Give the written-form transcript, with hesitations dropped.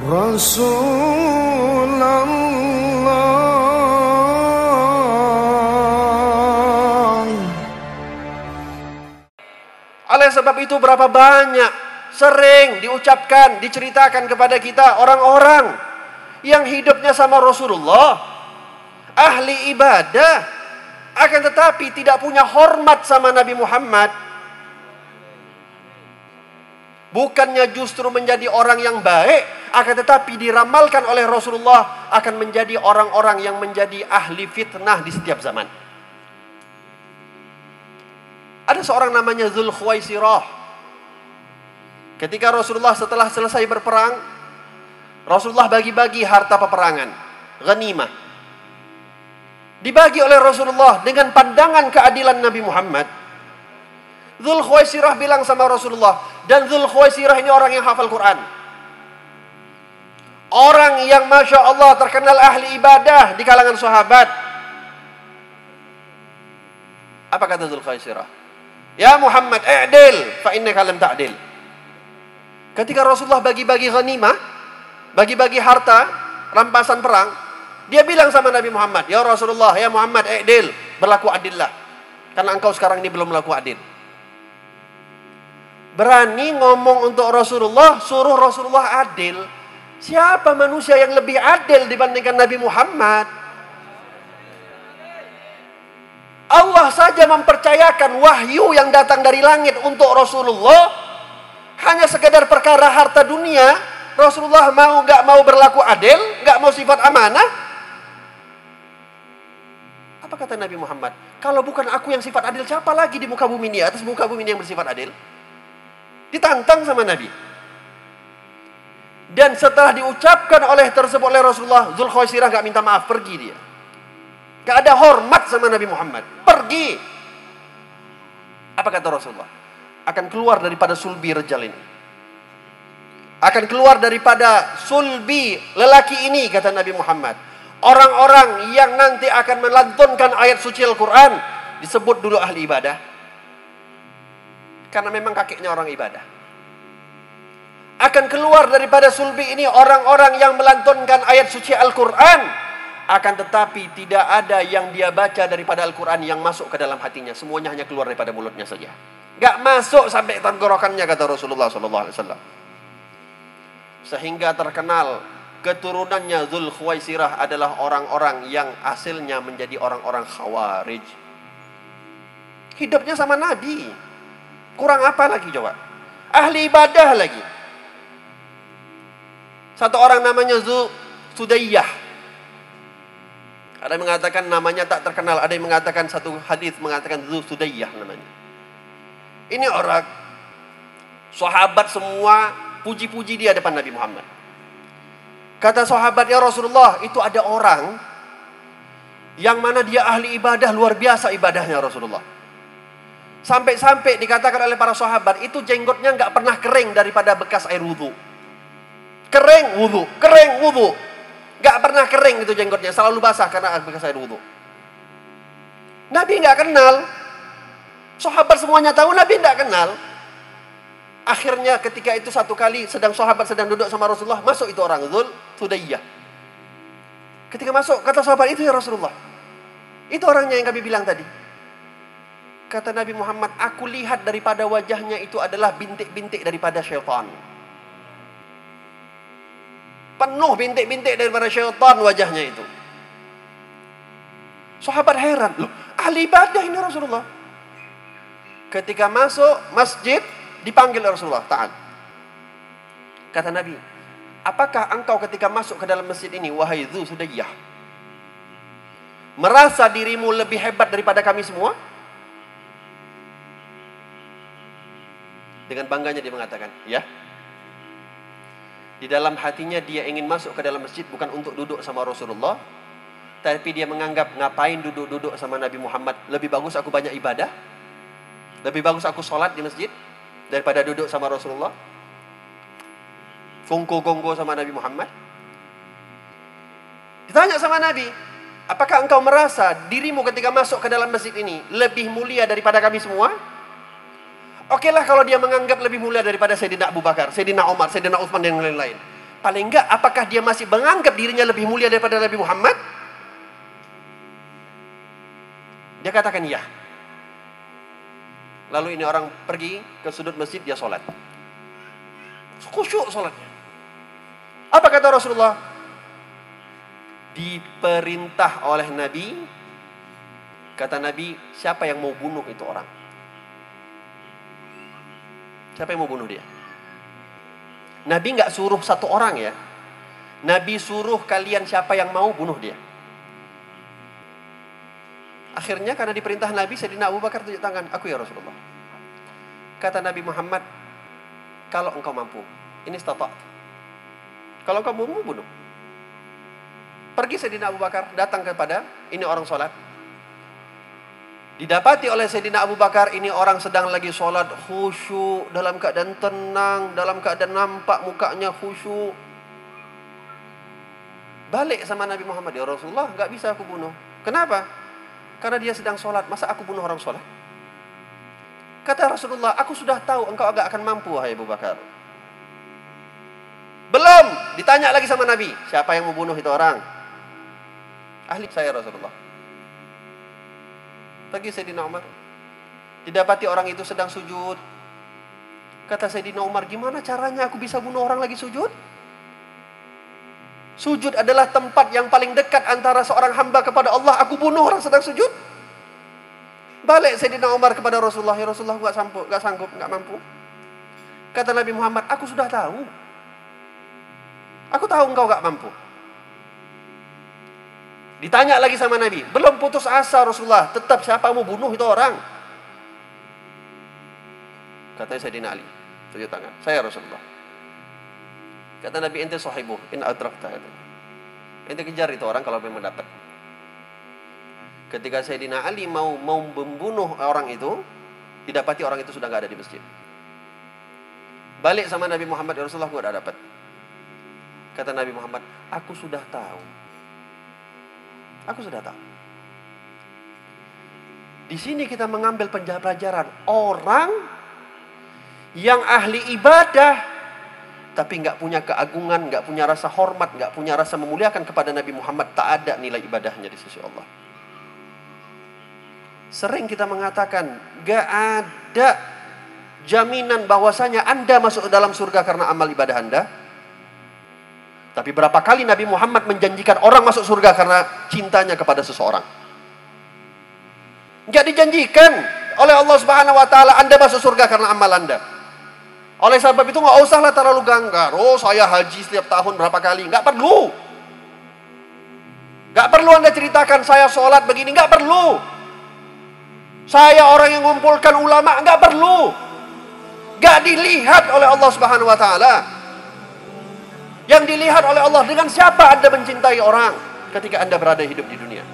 Rasulullah. Oleh sebab itu berapa banyak sering diucapkan, diceritakan kepada kita orang-orang yang hidupnya sama Rasulullah, ahli ibadah, akan tetapi tidak punya hormat sama Nabi Muhammad. Bukannya justru menjadi orang yang baik, akan tetapi diramalkan oleh Rasulullah akan menjadi orang-orang yang menjadi ahli fitnah di setiap zaman. Ada seorang namanya Dzulkhuwaisirah. Ketika Rasulullah setelah selesai berperang, Rasulullah bagi-bagi harta peperangan, ghanimah. Dibagi oleh Rasulullah dengan pandangan keadilan Nabi Muhammad. Dzulkhuwaisirah bilang sama Rasulullah, dan Dzulkhuwaisirah ini orang yang hafal Quran. Orang yang Masya Allah terkenal ahli ibadah di kalangan sahabat. Apa kata Dzulkhuwaisirah? Ya Muhammad, i'dil fa innaka lam ta'dil. Ketika Rasulullah bagi-bagi ghanimah, bagi-bagi harta, rampasan perang, dia bilang sama Nabi Muhammad, ya Rasulullah, ya Muhammad, i'dil, berlaku adillah. Karena engkau sekarang ini belum berlaku adil. Berani ngomong untuk Rasulullah, suruh Rasulullah adil. Siapa manusia yang lebih adil dibandingkan Nabi Muhammad? Allah saja mempercayakan wahyu yang datang dari langit untuk Rasulullah. Hanya sekedar perkara harta dunia, Rasulullah gak mau berlaku adil, gak mau sifat amanah. Apa kata Nabi Muhammad? Kalau bukan aku yang sifat adil, siapa lagi di muka bumi ini, atas muka bumi ini yang bersifat adil? Ditantang sama Nabi. Dan setelah diucapkan oleh Rasulullah, Dzulkhuwaisirah gak minta maaf, pergi dia. Gak ada hormat sama Nabi Muhammad. Pergi. Apa kata Rasulullah? Akan keluar daripada sulbi rejal ini. Akan keluar daripada sulbi lelaki ini, kata Nabi Muhammad. Orang-orang yang nanti akan melantunkan ayat suci Al-Quran. Disebut dulu ahli ibadah. Karena memang kakeknya orang ibadah. Akan keluar daripada sulbi ini orang-orang yang melantunkan ayat suci Al-Quran. Akan tetapi tidak ada yang dia baca daripada Al-Quran yang masuk ke dalam hatinya. Semuanya hanya keluar daripada mulutnya saja. Gak masuk sampai tenggorokannya, kata Rasulullah SAW. Sehingga terkenal keturunannya Dzulkhuwaisirah adalah orang-orang yang hasilnya menjadi orang-orang Khawarij. Hidupnya sama Nabi. Kurang apa lagi coba? Ahli ibadah lagi. Satu orang namanya Sudayyah. Ada yang mengatakan namanya tak terkenal. Ada yang mengatakan satu hadis mengatakan Sudayyah namanya. Ini orang sahabat semua puji-puji dia depan Nabi Muhammad. Kata sahabat, ya Rasulullah, itu ada orang yang mana dia ahli ibadah, luar biasa ibadahnya Rasulullah. Sampai-sampai dikatakan oleh para sahabat, itu jenggotnya nggak pernah kering daripada bekas air wudhu. Kering wudhu. Gak pernah kering itu jenggotnya, selalu basah karena bekas air wudhu. Nabi gak kenal. Sahabat semuanya tahu, Nabi gak kenal. Akhirnya ketika itu satu kali sahabat sedang duduk sama Rasulullah, masuk itu orang Sudayyah. Ketika masuk, kata sahabat, itu ya Rasulullah, itu orangnya yang kami bilang tadi. Kata Nabi Muhammad, aku lihat daripada wajahnya itu adalah bintik-bintik daripada syaitan. Penuh bintik-bintik daripada syaitan wajahnya itu. Sahabat heran, loh, ahli ibadah ini Rasulullah. Ketika masuk masjid, dipanggil Rasulullah, ta'al. Kata Nabi, apakah engkau ketika masuk ke dalam masjid ini, wahai Sudayyah, merasa dirimu lebih hebat daripada kami semua? Dengan bangganya dia mengatakan, ya. Di dalam hatinya dia ingin masuk ke dalam masjid bukan untuk duduk sama Rasulullah, tapi dia menganggap ngapain duduk-duduk sama Nabi Muhammad, lebih bagus aku banyak ibadah, lebih bagus aku sholat di masjid daripada duduk sama Rasulullah, gonggo sama Nabi Muhammad. Ditanya sama Nabi, apakah engkau merasa dirimu ketika masuk ke dalam masjid ini lebih mulia daripada kami semua? Oke lah kalau dia menganggap lebih mulia daripada Sayyidina Abu Bakar, Sayyidina Umar, Sayyidina Utsman dan lain-lain. paling enggak apakah dia masih menganggap dirinya lebih mulia daripada Nabi Muhammad? Dia katakan iya. Lalu ini orang pergi ke sudut masjid, dia sholat. Khusyuk sholatnya. Apa kata Rasulullah? Diperintah oleh Nabi. Kata Nabi, siapa yang mau bunuh itu orang? Siapa yang mau bunuh dia? Nabi nggak suruh satu orang ya. Nabi suruh kalian siapa yang mau bunuh dia. Akhirnya karena diperintah Nabi, Sayyidina Abu Bakar tunjuk tangan. Aku ya Rasulullah. Kata Nabi Muhammad, kalau engkau mampu, ini istata'at. Kalau engkau mampu, bunuh. Pergi Sayyidina Abu Bakar, datang kepada ini orang sholat. Didapati oleh Sayyidina Abu Bakar, ini orang sedang lagi sholat khusyuk, dalam keadaan tenang, dalam keadaan nampak mukanya khusyuk. Balik sama Nabi Muhammad, ya Rasulullah, nggak bisa aku bunuh. Kenapa? Karena dia sedang sholat, masa aku bunuh orang sholat? Kata Rasulullah, aku sudah tahu engkau agak akan mampu, wahai Abu Bakar. Belum, ditanya lagi sama Nabi, siapa yang mau bunuh itu orang? Ahli saya Rasulullah. Pergi Sayyidina Umar. Didapati orang itu sedang sujud. Kata Sayyidina Umar, gimana caranya aku bisa bunuh orang lagi sujud? Sujud adalah tempat yang paling dekat antara seorang hamba kepada Allah. Aku bunuh orang sedang sujud? Balik Sayyidina Umar kepada Rasulullah. Ya Rasulullah, gak sanggup, gak mampu. Kata Nabi Muhammad, aku sudah tahu. Aku tahu engkau gak mampu. Ditanya lagi sama Nabi, belum putus asa Rasulullah, tetap siapa mau bunuh itu orang? Katanya Sayyidina Ali, tunjuk tangan, saya Rasulullah. Kata Nabi, ente sahibuh, in adrakta. Ente kejar itu orang kalau memang dapat. Ketika Sayyidina Ali mau membunuh orang itu, didapati orang itu sudah gak ada di masjid. Balik sama Nabi Muhammad, ya Rasulullah, gua udah dapat. Kata Nabi Muhammad, aku sudah tahu. Aku sudah tahu. Di sini kita mengambil pelajaran orang yang ahli ibadah tapi nggak punya keagungan, nggak punya rasa hormat, nggak punya rasa memuliakan kepada Nabi Muhammad, tak ada nilai ibadahnya di sisi Allah. Sering kita mengatakan nggak ada jaminan bahwasanya Anda masuk dalam surga karena amal ibadah Anda. Tapi berapa kali Nabi Muhammad menjanjikan orang masuk surga karena cintanya kepada seseorang. Nggak dijanjikan oleh Allah Subhanahu Wa Taala Anda masuk surga karena amal Anda. Oleh sebab itu nggak usahlah terlalu ganggar. Oh, saya haji setiap tahun berapa kali? Nggak perlu. Nggak perlu Anda ceritakan saya sholat begini. Nggak perlu. Saya orang yang mengumpulkan ulama. Nggak perlu. Nggak dilihat oleh Allah Subhanahu Wa Taala. Yang dilihat oleh Allah dengan siapa Anda mencintai orang ketika Anda berada hidup di dunia.